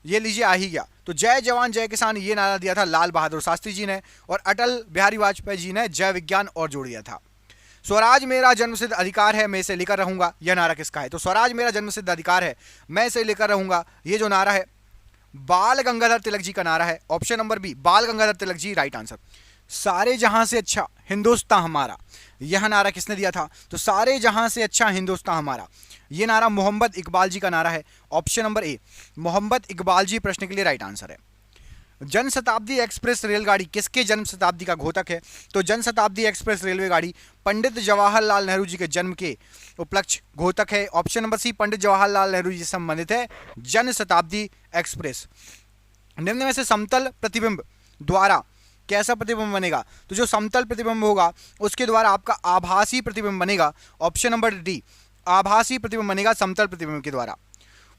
ये लीजिए आ ही गया। तो जय जवान जय किसान ये नारा दिया था लाल बहादुर शास्त्री जी ने और अटल बिहारी वाजपेयी जी ने जय विज्ञान और जोड़ दिया था। स्वराज मेरा जन्मसिद्ध अधिकार है मैं इसे लेकर रहूंगा यह नारा किसका है? तो स्वराज मेरा जन्मसिद्ध अधिकार है मैं इसे लेकर रहूंगा ये जो नारा है बाल गंगाधर तिलक जी का नारा है। ऑप्शन नंबर बी बाल गंगाधर तिलक जी राइट आंसर। सारे जहां से अच्छा हिंदुस्तान हमारा यह नारा किसने दिया था? तो सारे जहां से अच्छा हिंदुस्तान हमारा ये नारा मोहम्मद इकबाल जी का नारा है। Option number A Mohammad Iqbal ji प्रश्न के लिए राइट आंसर है। जन शताब्दी एक्सप्रेस रेलगाड़ी किसके जन्म शताब्दी का घोतक है? तो जन शताब्दी एक्सप्रेस रेलवे गाड़ी पंडित जवाहरलाल नेहरू जी के जन्म के उपलक्ष्य घोतक है। ऑप्शन नंबर सी, पंडित जवाहरलाल नेहरू जी से संबंधित है जन शताब्दी एक्सप्रेस। निम्न में से समतल प्रतिबिंब द्वारा कैसा प्रतिबिंब बनेगा? तो जो समतल प्रतिबिंब होगा उसके द्वारा आपका आभासी प्रतिबिंब बनेगा। ऑप्शन नंबर डी, आभासी प्रतिबिंब बनेगा समतल प्रतिबिंब के द्वारा।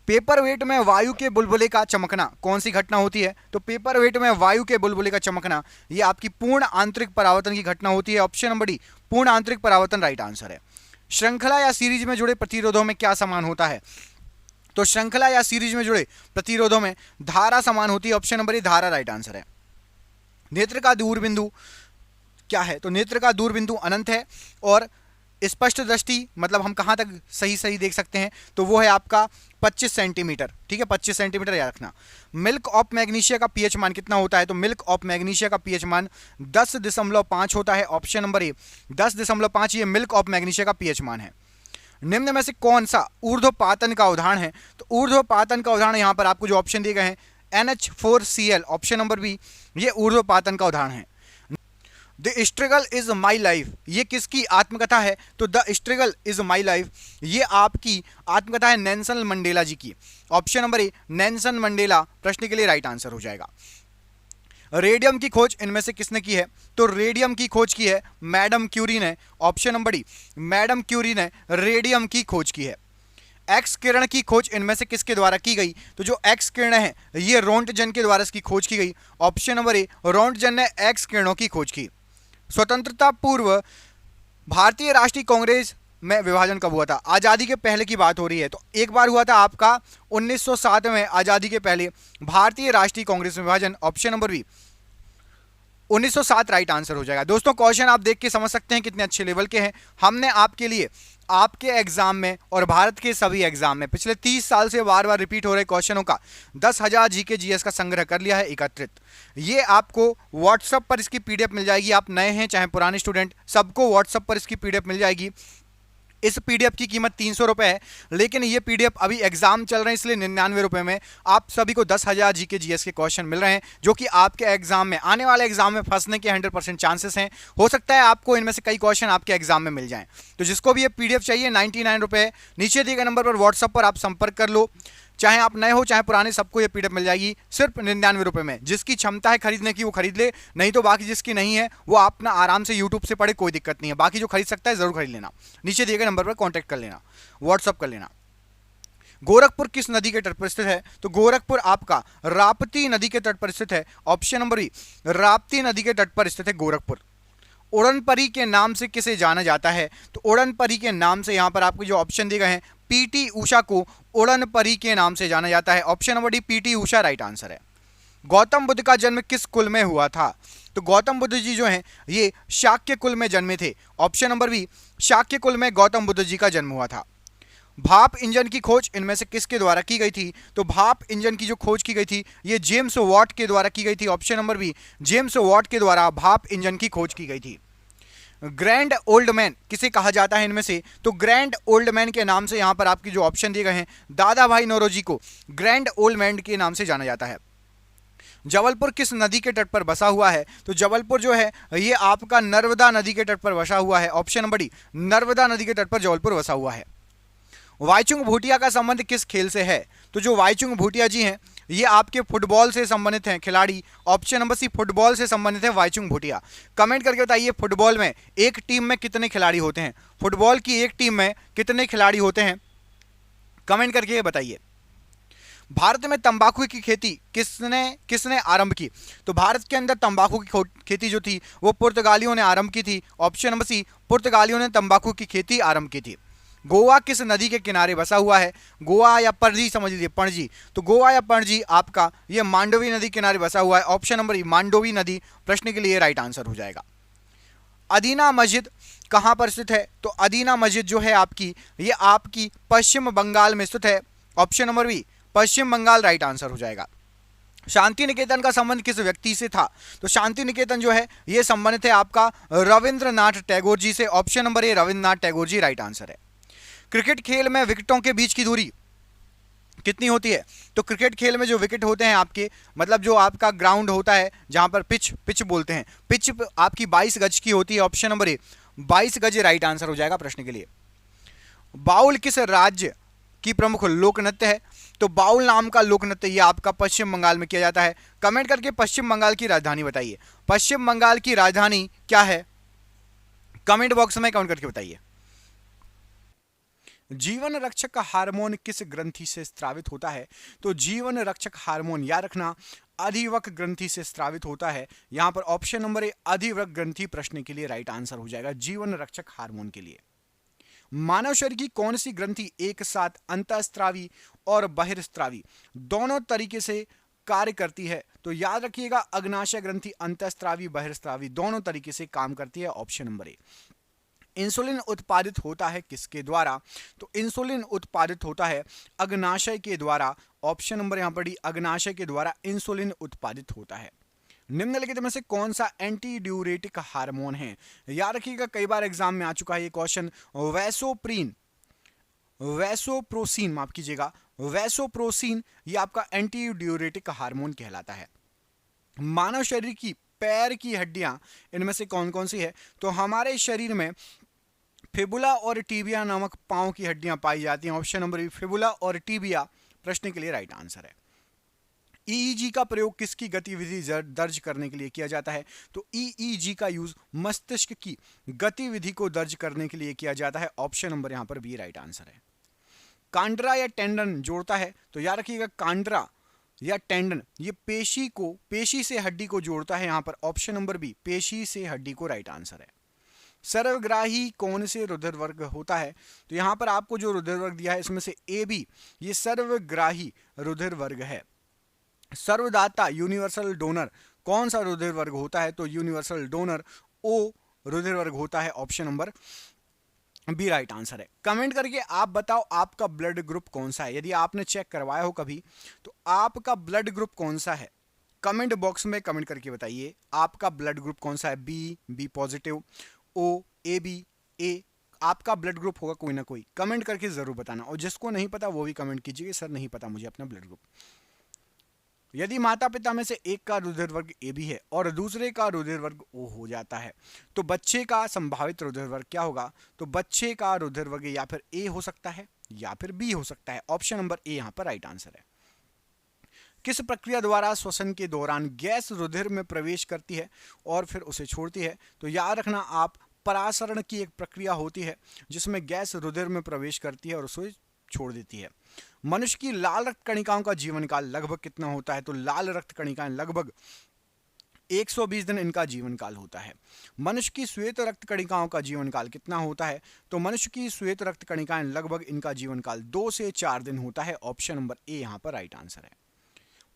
पेपर वेट में वायु के बुलबुले का चमकना कौन सी घटना होती है? तो पेपर वेट में वायु के बुलबुले का चमकना ये आपकी पूर्ण आंतरिक परावर्तन की घटना होती है। ऑप्शन नंबर डी, पूर्ण आंतरिक परावर्तन राइट आंसर है। श्रृंखला या सीरीज में जुड़े प्रतिरोधों में क्या समान होता है? तो श्रृंखला या सीरीज में जुड़े प्रतिरोधों में धारा समान होती है। ऑप्शन नंबर ए, धारा राइट आंसर है। नेत्र का दूरबिंदु क्या है? तो नेत्र का दूरबिंदु अनंत है और स्पष्ट दृष्टि मतलब हम कहां तक सही देख सकते हैं? तो वो है आपका 25 सेंटीमीटर। ठीक है, 25 सेंटीमीटर याद रखना। मिल्क ऑफ मैग्नीशिया का पीएच मान कितना होता है? तो मिल्क ऑफ मैग्नीशिया का पीएच मान 10.5 होता है। ऑप्शन नंबर ए, 10.5 ये मिल्क ऑफ मैग्नीशिया का पीएच मान है। निम्न में से कौन सा ऊर्ध्वपातन का उदाहरण है? तो ऊर्ध्वपातन का उदाहरण यहां पर आपको जो ऑप्शन दिए गए हैं NH4Cl, ऑप्शन नंबर बी, ये ऊर्ध्वपातन का उदाहरण है। The struggle is my life ये किसकी आत्मकथा है? तो the struggle is my life ये आपकी आत्मकथा है नेल्सन मंडेला जी की। ऑप्शन नंबर ए, नेल्सन मंडेला प्रश्न के लिए राइट आंसर हो जाएगा। रेडियम की खोज इनमें से किसने की है? तो रेडियम की खोज की है मैडम क्यूरी ने। Option number D, Madam Curie ने रेडियम की खोज की है। एक्स किरण की खोज इनमें से किसके द्वारा की गई? तो जो एक्स किरण है ये रोंटजन के द्वारा इसकी खोज की गई। ऑप्शन नंबर ए, रोंटजन ने एक्स किरणों की खोज की। स्वतंत्रता पूर्व भारतीय राष्ट्रीय कांग्रेस में विभाजन कब हुआ था? आज़ादी के पहले की बात हो रही है। तो एक बार हुआ था आपका 1907 में, आज़ादी के पहले भारतीय राष्ट्रीय कांग्रेस में विभाजन। Option number B, 1907 right answer हो जाएगा। दोस्तों क्वेश्चन आप देख के समझ सकते हैं कितने अच्छे लेवल के हैं। हमने आपके लिए आपके एग्जाम में और भारत के सभी एग्जाम में पिछले 30 साल से बार बार रिपीट हो रहे क्वेश्चनों का 10,000 जीके जीएस का संग्रह कर लिया है एकत्रित। ये आपको व्हाट्सएप पर इसकी पीडीएफ मिल जाएगी। आप नए हैं चाहे पुराने स्टूडेंट, सबको व्हाट्सएप पर इसकी पीडीएफ मिल जाएगी। इस पीडीएफ की कीमत 300 रुपये है, लेकिन ये पीडीएफ अभी एग्जाम चल रहे हैं इसलिए 99 रुपये में आप सभी को 10,000 जीके जीएस के क्वेश्चन मिल रहे हैं, जो कि आपके एग्जाम में, आने वाले एग्जाम में फंसने के 100% चांसेस हैं। हो सकता है आपको इनमें से कई क्वेश्चन आपके एग्जाम में मिल जाएं। तो जिसको भी ये पीडीएफ चाहिए 99 रुपये, नीचे दिए गए नंबर पर व्हाट्सएप पर आप संपर्क कर लो। चाहे आप नए हो चाहे पुराने, सबको ये पीडीएफ मिल जाएगी सिर्फ 99 रुपये में। जिसकी क्षमता है खरीदने की वो खरीद ले, नहीं तो बाकी जिसकी नहीं है वो अपना आराम से यूट्यूब से पढ़े, कोई दिक्कत नहीं है। बाकी जो खरीद सकता है जरूर खरीद लेना, नीचे दिए गए नंबर पर कॉन्टैक्ट कर लेना, व्हाट्सअप कर लेना। गोरखपुर किस नदी के तट पर स्थित है? तो गोरखपुर आपका राप्ती नदी के तट पर स्थित है। ऑप्शन नंबर बी, राप्ती नदी के तट पर स्थित है गोरखपुर। उड़न परी के नाम से किसे जाना जाता है? तो उड़न परी के नाम से यहां पर आपको जो ऑप्शन दिए गए हैं, पीटी उषा को उड़न परी के नाम से जाना जाता है। Option number D, PT Usha right answer है। गौतम बुद्ध का जन्म किस कुल में हुआ था? तो गौतम बुद्ध जी जो हैं ये शाक्य कुल में जन्मे थे। ऑप्शन नंबर बी, शाक्य कुल में गौतम बुद्ध जी का जन्म हुआ था। भाप इंजन की खोज इनमें से किसके द्वारा की गई थी? तो भाप इंजन की जो खोज की गई थी ये जेम्स वॉट के द्वारा की गई थी। Option number B, James Watt के द्वारा भाप इंजन की खोज की गई थी। ग्रैंड ओल्ड मैन किसे कहा जाता है इनमें से? तो ग्रैंड ओल्ड मैन के नाम से यहां पर आपकी जो ऑप्शन दिए गए हैं, दादा भाई नौरोजी को ग्रैंड ओल्ड मैन के नाम से जाना जाता है। जबलपुर किस नदी के तट पर बसा हुआ है? तो जबलपुर जो है ये आपका नर्मदा नदी के तट पर बसा हुआ है। ऑप्शन नंबर डी, नर्मदा नदी के तट पर जबलपुर बसा हुआ है। वाईचुंग भूटिया का संबंध किस खेल से है? तो जो वाईचुंग भूटिया जी हैं ये आपके फुटबॉल से संबंधित हैं खिलाड़ी। ऑप्शन नंबर सी, फुटबॉल से संबंधित है वाईचुंग भूटिया। कमेंट करके बताइए फुटबॉल में एक टीम में कितने खिलाड़ी होते हैं? फुटबॉल की एक टीम में कितने खिलाड़ी होते हैं? कमेंट करके बताइए। भारत में तंबाकू की खेती किसने आरंभ की? तो भारत के अंदर तंबाकू की खेती जो थी वो पुर्तगालियों ने आरंभ की थी। ऑप्शन नंबर सी, पुर्तगालियों ने तंबाकू की खेती आरंभ की थी। गोवा किस नदी के किनारे बसा हुआ है? गोवा या पणजी समझ लीजिए, पणजी। तो गोवा या पणजी आपका ये मांडोवी नदी किनारे बसा हुआ है। ऑप्शन नंबर ई, मांडोवी नदी प्रश्न के लिए राइट आंसर हो जाएगा। अदीना मस्जिद कहां पर स्थित है? तो अदीना मस्जिद जो है आपकी ये आपकी पश्चिम बंगाल में स्थित है। ऑप्शन नंबर बी, पश्चिम बंगाल राइट आंसर हो जाएगा। शांति निकेतन का संबंध किस व्यक्ति से था? तो शांति निकेतन जो है ये संबंधित है आपका रविंद्रनाथ टैगोर जी से। Option number A, Rabindranath Tagore ji right answer है। क्रिकेट खेल में विकेटों के बीच की दूरी कितनी होती है? तो क्रिकेट खेल में जो विकेट होते हैं आपके, मतलब जो आपका ग्राउंड होता है जहां पर पिच पिच बोलते हैं, पिच आपकी 22 गज की होती है। ऑप्शन नंबर ए 22 गज राइट आंसर हो जाएगा प्रश्न के लिए। बाउल किस राज्य की प्रमुख लोक नृत्य है? तो बाउल नाम का लोक नृत्य ये आपका पश्चिम बंगाल में किया जाता है। कमेंट करके पश्चिम बंगाल की राजधानी बताइए। पश्चिम बंगाल की राजधानी क्या है? कमेंट बॉक्स में कमेंट करके बताइए। जीवन रक्षक हार्मोन किस ग्रंथि से स्रावित होता है? तो जीवन रक्षक हार्मोन याद रखना अधिवक ग्रंथि से स्रावित होता है। यहां पर ऑप्शन नंबर ए अधिवक ग्रंथि प्रश्न के लिए राइट आंसर हो जाएगा जीवन रक्षक हार्मोन के लिए। मानव शरीर की कौन सी ग्रंथि एक साथ अंतःस्रावी और बहिर्स्रावी दोनों तरीके से कार्य करती है? तो याद रखिएगा अग्नाशय ग्रंथि अंतःस्रावी बहिर्स्रावी दोनों तरीके से काम करती है। ऑप्शन नंबर ए। इंसुलिन उत्पादित होता है किसके द्वारा? तो इंसुलिन उत्पादित होता है अग्नाशय के द्वारा। ऑप्शन नंबर यहां पर डी अग्नाशय के द्वारा इंसुलिन उत्पादित होता है। निम्नलिखित में से कौन सा एंटी ड्यूरेटिक हार्मोन है? याद रखिएगा कई बार एग्जाम में आ चुका है ये क्वेश्चन। वैसोप्रोसिन माफ कीजिएगा, वैसोप्रोसिन ये आपका एंटी ड्यूरेटिक हार्मोन कहलाता है। मानव शरीर की पैर की हड्डियां इनमें से कौन कौन सी है? तो हमारे शरीर में फिबुला और टीबिया नामक पांव की हड्डियां पाई जाती हैं। ऑप्शन नंबर बी फिबुला और टीबिया प्रश्न के लिए राइट आंसर है। ईईजी का प्रयोग किसकी गतिविधि दर्ज करने के लिए किया जाता है? तो ईईजी का यूज मस्तिष्क की गतिविधि को दर्ज करने के लिए किया जाता है। ऑप्शन नंबर यहां पर बी राइट आंसर है। कांड्रा या टेंडन जोड़ता है? तो याद रखिएगा कांड्रा या टेंडन ये पेशी से हड्डी को जोड़ता है। यहां पर ऑप्शन नंबर बी पेशी से हड्डी को राइट आंसर है। सर्वग्राही कौन से रुधिर वर्ग होता है? तो यहां पर आपको जो रुधिर वर्ग दिया है इसमें से ए बी ये सर्वग्राही रुधिर वर्ग है। सर्वदाता यूनिवर्सल डोनर कौन सा रुधिर वर्ग होता है? तो यूनिवर्सल डोनर ओ रुधिर वर्ग होता है। Option number B right answer है। कमेंट करके आप बताओ आपका ब्लड ग्रुप कौन सा है। यदि आपने चेक करवाया हो कभी तो आपका ब्लड ग्रुप कौन सा है? कमेंट बॉक्स में कमेंट करके बताइए आपका ब्लड ग्रुप कौन सा है। B positive, O, A B, A, आपका ब्लड ग्रुप होगा कोई ना कोई। कमेंट करके जरूर बताना और जिसको नहीं पता वो भी कमेंट कीजिए सर नहीं पता मुझे अपना ब्लड ग्रुप। यदि माता पिता में से एक का रुधिर वर्ग ए बी है और दूसरे का रुधिर वर्ग ओ हो जाता है तो बच्चे का संभावित रुधिर वर्ग क्या होगा? तो बच्चे का रुधिर वर्ग या फिर ए हो सकता है या फिर बी हो सकता है। ऑप्शन नंबर ए यहां पर राइट आंसर है। किस प्रक्रिया द्वारा श्वसन के दौरान गैस रुधिर में प्रवेश करती है और फिर उसे छोड़ती है? तो याद रखना आप परासरण की एक प्रक्रिया होती है जिसमें गैस रुधिर में प्रवेश करती है और उसे छोड़ देती है। मनुष्य की लाल रक्त कणिकाओं का जीवन काल लगभग कितना होता है? तो लाल रक्त कणिकाएं लगभग 120 दिन इनका जीवन काल होता है। मनुष्य की श्वेत रक्त कणिकाओं का जीवन काल कितना होता है? तो मनुष्य की श्वेत रक्त कणिकाएं लगभग इनका जीवन काल 2 से 4 दिन होता है। ऑप्शन नंबर ए यहां पर राइट आंसर है।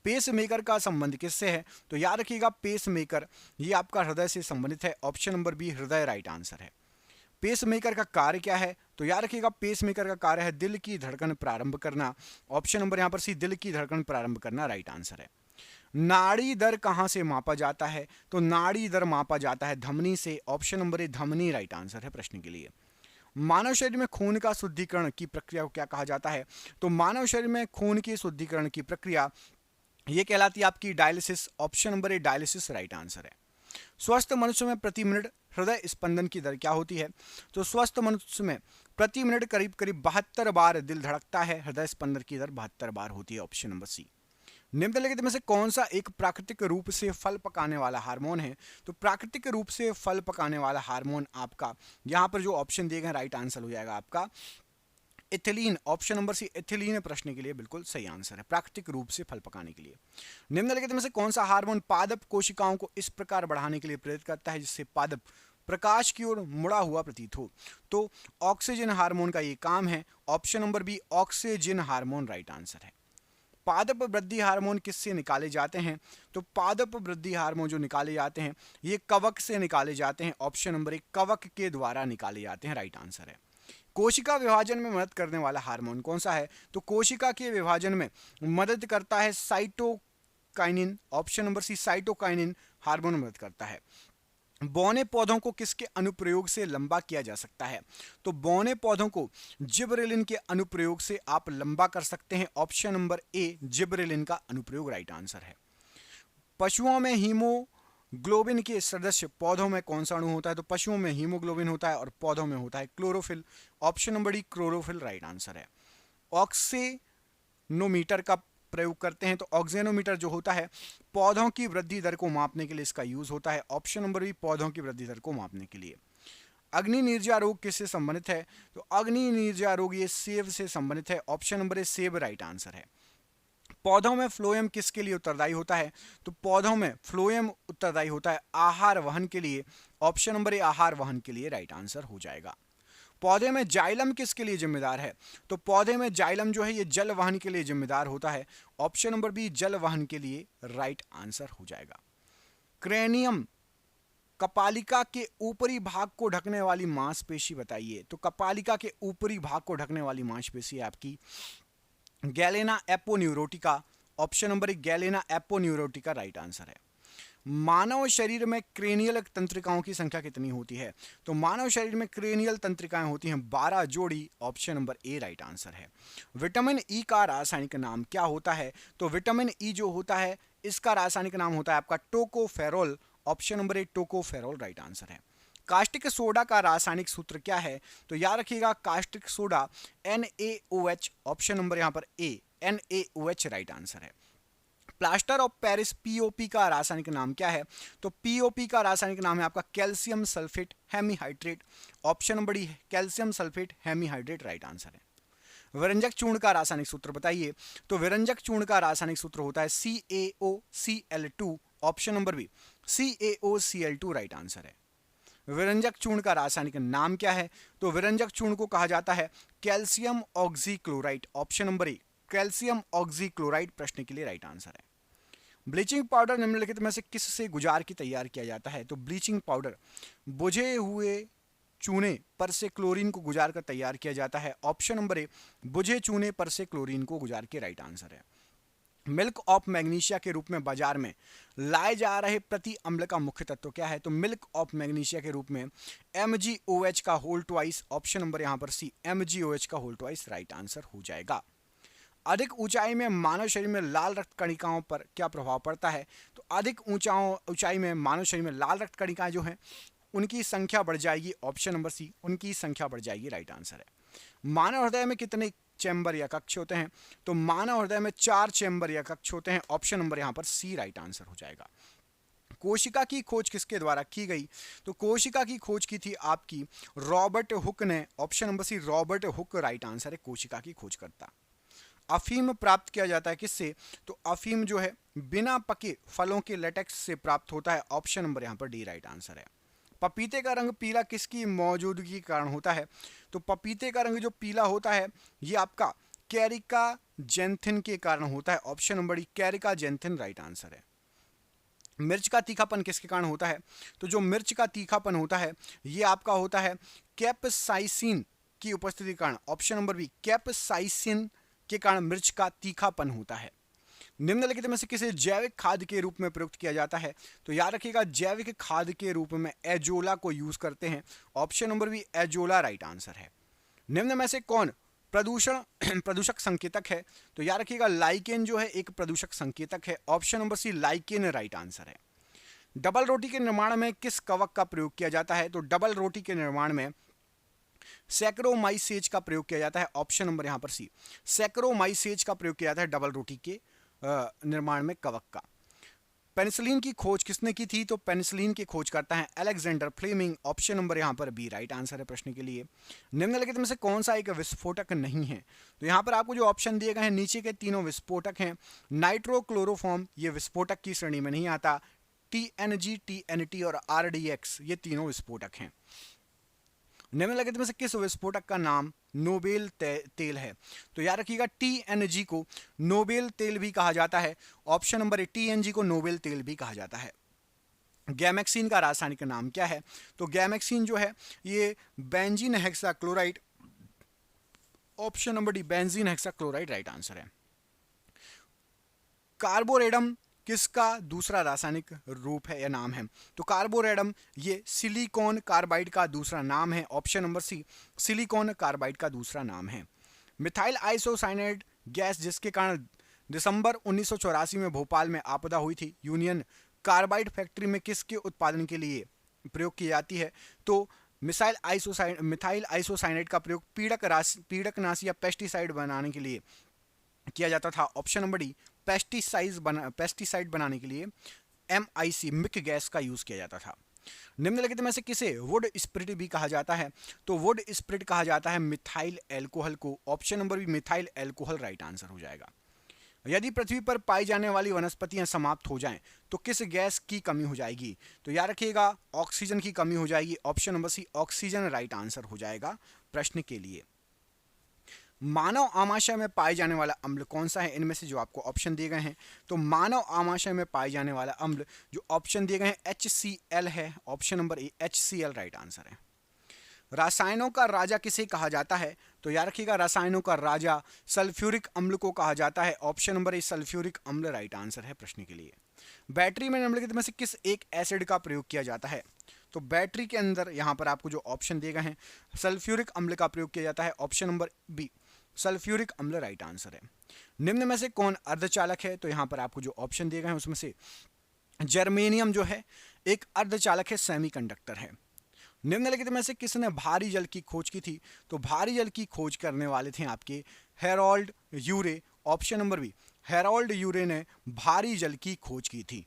पेस मेकर का संबंध किससे है? तो याद रखिएगा पेस मेकर ये आपका हृदय से संबंधित है। ऑप्शन नंबर बी हृदय राइट आंसर है। पेस मेकर का कार्य क्या है? तो याद रखिएगा पेस मेकर का कार्य है दिल की धड़कन प्रारंभ करना। ऑप्शन नंबर यहां पर सी दिल की धड़कन प्रारंभ करना राइट आंसर है। नाड़ी दर कहां से मापा जाता है? तो नाड़ी दर मापा जाता है धमनी से। ऑप्शन नंबर ए धमनी राइट आंसर है प्रश्न के लिए। मानव शरीर में खून का शुद्धिकरण की प्रक्रिया को क्या कहा जाता है? तो मानव शरीर में खून के शुद्धिकरण की प्रक्रिया ये कहलाती है आपकी डायलिसिस। ऑप्शन नंबर ए डायलिसिस राइट आंसर है। स्वस्थ मनुष्य में प्रति मिनट हृदय स्पंदन की दर क्या होती है? तो स्वस्थ मनुष्य में प्रति मिनट करीब करीब 72 बार दिल धड़कता है। हृदय स्पंदन की दर 72 बार होती है। Option number C. निम्नलिखित में से कौन सा एक प्राकृतिक रूप से फल पकाने वाला हार्मोन है? तो प्राकृतिक रूप से फल पकाने वाला हार्मोन आपका यहां पर जो ऑप्शन दिए गए राइट आंसर हो जाएगा आपका ethylene. Option number C ethylene प्रश्न के लिए बिल्कुल सही आंसर है प्राकृतिक रूप से फल पकाने के लिए। निम्नलिखित में से कौन सा हार्मोन पादप कोशिकाओं को इस प्रकार बढ़ाने के लिए प्रेरित करता है जिससे पादप प्रकाश की ओर मुड़ा हुआ प्रतीत हो? तो ऑक्सीजन हार्मोन का ये काम है। Option number B oxygen hormone right answer है। पादप वृद्धि हार्मोन किससे निकाले जाते हैं? तो पादप वृद्धि हार्मोन जो निकाले जाते हैं ये कवक से निकाले जाते हैं। ऑप्शन नंबर एक कवक के द्वारा निकाले जाते हैं राइट आंसर है। कोशिका विभाजन में मदद करने वाला हार्मोन कौन सा है? तो कोशिका के विभाजन में मदद करता है cytokinin. Option number C cytokinin hormone मदद करता है। बौने पौधों को किसके अनुप्रयोग से लंबा किया जा सकता है? तो बौने पौधों को जिबरेलिन के अनुप्रयोग से आप लंबा कर सकते हैं। ऑप्शन नंबर ए जिबरेलिन का अनुप्रयोग राइट आंसर है। पशुओं में हीमोग्लोबिन के सदस्य पौधों में कौन सा अणु होता है? तो पशुओं में हीमोग्लोबिन होता है और पौधों में होता है chlorophyll. Option number D chlorophyll right answer है। ऑक्सीनोमीटर का प्रयोग करते हैं। तो ऑक्सीनोमीटर जो होता है पौधों की वृद्धि दर को मापने के लिए इसका यूज होता है। ऑप्शन नंबर बी पौधों की वृद्धि दर को मापने के लिए। अग्नि निर्जा रोग किससे संबंधित है? तो अग्नि निर्जा रोग ये सेब से संबंधित है। ऑप्शन नंबर ए सेब राइट आंसर है। पौधों में फ्लोएम किसके लिए उत्तरदायी होता है? तो पौधों में फ्लोएम उत्तरदायी होता है आहार वहन के लिए। ऑप्शन नंबर ए आहार वहन के लिए राइट आंसर हो जाएगा। पौधे में जाइलम किसके लिए जिम्मेदार है? तो पौधे में जाइलम जो है ये जल वहन के लिए जिम्मेदार होता है। ऑप्शन नंबर बी जल वहन के लिए राइट आंसर हो जाएगा। क्रेनियम कपालिका के ऊपरी भाग को ढकने वाली मांसपेशी बताइए। तो कपालिका के ऊपरी भाग को ढकने वाली मांसपेशी आपकी गैलेना एपोन्यूरोटिका। ऑप्शन नंबर एक गैलेना एपोन्यूरोटिका राइट आंसर है। मानव शरीर में क्रेनियल तंत्रिकाओं की संख्या कितनी होती है? तो मानव शरीर में क्रेनियल तंत्रिकाएं होती हैं 12 जोड़ी। ऑप्शन नंबर ए राइट आंसर है। विटामिन ई का रासायनिक नाम क्या होता है? तो विटामिन ई जो होता है इसका रासायनिक नाम होता है आपका टोकोफेरोल। ऑप्शन नंबर ए टोकोफेरोल राइट आंसर है। कास्टिक सोडा का रासायनिक सूत्र क्या है? तो याद रखिएगा caustic soda NaOH। Option number यहां पर ए NaOH राइट आंसर है। प्लास्टर ऑफ पेरिस पीओपी का रासायनिक नाम क्या है? तो पीओपी का रासायनिक नाम है आपका calcium sulphate hemihydrate. Option number D calcium sulphate hemihydrate right answer है। विरंजक चूर्ण का रासायनिक सूत्र बताइए। तो विरंजक चूर्ण का रासायनिक सूत्र होता है CaOCl2। Option number B CaOCl2 right answer है। विरंजक चूर्ण का रासायनिक नाम क्या है? तो विरंजक चूर्ण को कहा जाता है कैल्शियम ऑक्सीक्लोराइड। ऑप्शन नंबर ए कैल्शियम ऑक्सीक्लोराइड प्रश्न के लिए राइट आंसर है। ब्लीचिंग पाउडर निम्नलिखित में से किससे गुजार के तैयार किया जाता है? तो ब्लीचिंग पाउडर बुझे हुए चूने पर से क्लोरीन को गुजार कर तैयार किया जाता है। ऑप्शन नंबर ए बुझे चूने पर से क्लोरीन को गुजार के राइट आंसर है। मिल्क ऑफ मैग्नीशिया के रूप में बाजार में लाए जा रहे प्रति अम्ल का मुख्य तत्व क्या है? तो मिल्क ऑफ मैग्नीशिया के रूप में MgOH का होल ट्वाइस। ऑप्शन नंबर यहां पर सी MgOH का होल ट्वाइस राइट आंसर हो जाएगा। अधिक ऊंचाई में मानव शरीर में लाल रक्त कणिकाओं पर क्या प्रभाव पड़ता है? तो अधिक ऊंचाई में मानव शरीर में लाल रक्त कणिकाएं जो हैं उनकी संख्या बढ़ जाएगी। ऑप्शन नंबर सी उनकी संख्या बढ़ जाएगी राइट आंसर है। मानव हृदय में कितने चैम्बर या कक्ष होते हैं? तो मानव हृदय में 4 चैम्बर या कक्ष होते हैं। ऑप्शन नंबर यहां पर सी राइट आंसर हो जाएगा। कोशिका की खोज किसके द्वारा की गई? तो कोशिका की खोज की थी आपकी रॉबर्ट हुक ने। Option number C Robert Hooke right answer है कोशिका की खोज करता। अफीम प्राप्त किया जाता है किससे? तो अफीम जो है बिना पके फलों के लेटेक्स से प्राप्त होता है। ऑप्शन नंबर यहां पर डी राइट आंसर है। पपीते का रंग पीला किसकी मौजूदगी के कारण होता है? तो पपीते का रंग जो पीला होता है ये आपका कैरिका जेंथिन के कारण होता है। Option number D Carica xanthine right answer है। मिर्च का तीखापन किसके कारण होता है? तो जो मिर्च का तीखापन होता है ये आपका होता है कैप्साइसिन की उपस्थिति के कारण। ऑप्शन नंबर बी कैप्साइसिन के कारण मिर्च का तीखापन होता है। निम्नलिखित में से किसे जैविक खाद के रूप में प्रयुक्त किया जाता है? तो याद रखिएगा जैविक खाद के रूप में एजोला को यूज करते हैं। Option number B azolla right answer है। निम्न में से कौन प्रदूषक संकेतक है? तो याद रखिएगा लाइकेन जो है एक प्रदूषक संकेतक है। Option number C lichen right answer है। डबल रोटी के निर्माण में किस कवक का प्रयोग किया जाता है? तो डबल रोटी के निर्माण में सैक्रोमाइसेज का प्रयोग किया जाता है। ऑप्शन नंबर यहां पर सी सैक्रोमाइसेज का प्रयोग किया जाता है डबल रोटी के निर्माण में कवक का। पेनिसिलिन की खोज किसने की थी? तो पेनिसिलिन की खोज करता है अलेक्जेंडर फ्लेमिंग। ऑप्शन नंबर यहां पर बी राइट आंसर है प्रश्न के लिए। निम्नलिखित में से कौन सा एक विस्फोटक नहीं है? तो यहां पर आपको जो ऑप्शन दिए गए हैं नीचे के तीनों विस्फोटक हैं। नाइट्रोक्लोरोफॉर्म ये विस्फोटक की श्रेणी में नहीं आता। TNG, TNT और RDX ये तीनों विस्फोटक हैं। निम्नलिखित में से किस विस्फोटक का नाम नोबेल तेल है? तो याद रखिएगा TNG को नोबेल तेल भी कहा जाता है। ऑप्शन नंबर ए TNG को नोबेल तेल भी कहा जाता है। गैमेक्सिन का रासायनिक नाम क्या है? तो गैमेक्सिन जो है ये benzene hexachloride. Option number D benzene hexachloride right answer है। कार्बोरेडम किसका दूसरा रासायनिक रूप है या नाम है? तो कार्बोरेडम ये सिलिकॉन कार्बाइड का दूसरा नाम है। Option number C, silicon carbide का दूसरा नाम है। मिथाइल आइसोसाइनेट गैस जिसके कारण दिसंबर 1984 में भोपाल में आपदा हुई थी, यूनियन कार्बाइड फैक्ट्री में किसके उत्पादन के लिए प्रयोग की जाती है? तो मिथाइल आइसोसाइनेट का प्रयोग पीड़कनाशी या पेस्टिसाइड बनाने के लिए किया जाता था। ऑप्शन नंबर डी, पेस्टिसाइड बनाने के लिए MIC मिक गैस का यूज किया जाता था। निम्नलिखित में से किसे वुड स्प्रिट भी कहा जाता है? तो वुड स्प्रिट कहा जाता है मिथाइल एल्कोहल को। Option number B, methyl alcohol right answer हो जाएगा। यदि पृथ्वी पर पाई जाने वाली वनस्पतियां समाप्त हो जाएं तो किस गैस की कमी हो जाएगी? तो याद रखिएगा ऑक्सीजन की कमी हो जाएगी। Option number C, oxygen right answer हो जाएगा प्रश्न के लिए। मानव आमाशय में पाए जाने वाला अम्ल कौन सा है? इनमें से जो आपको ऑप्शन दिए गए हैं, तो मानव आमाशय में पाए जाने वाला अम्ल जो ऑप्शन दिए गए हैं HCl है। ऑप्शन नंबर ए, HCl राइट आंसर है। रसायनों का राजा किसे कहा जाता है? तो याद रखिएगा रसायनों का राजा सल्फ्यूरिक अम्ल को कहा जाता है। ऑप्शन नंबर ए, सल्फ्यूरिक अम्ल राइट आंसर है प्रश्न के लिए। बैटरी में निम्नलिखित में से किस एक एसिड का प्रयोग किया जाता है? तो बैटरी के अंदर यहां पर आपको जो ऑप्शन दिए गए हैं, सल्फ्यूरिक अम्ल का प्रयोग किया जाता है। ऑप्शन नंबर बी, सल्फ्यूरिक अम्ल राइट आंसर है। निम्न में से कौन अर्धचालक है? तो यहां पर आपको जो ऑप्शन दिए गए हैं उसमें से जर्मेनियम जो है एक अर्धचालक है, सेमीकंडक्टर है। निम्नलिखित में से किसने भारी जल की खोज की थी? तो भारी जल की खोज करने वाले थे आपके हेरोल्ड यूरे। ऑप्शन नंबर बी, हेरोल्ड यूरे ने भारी जल की खोज की थी।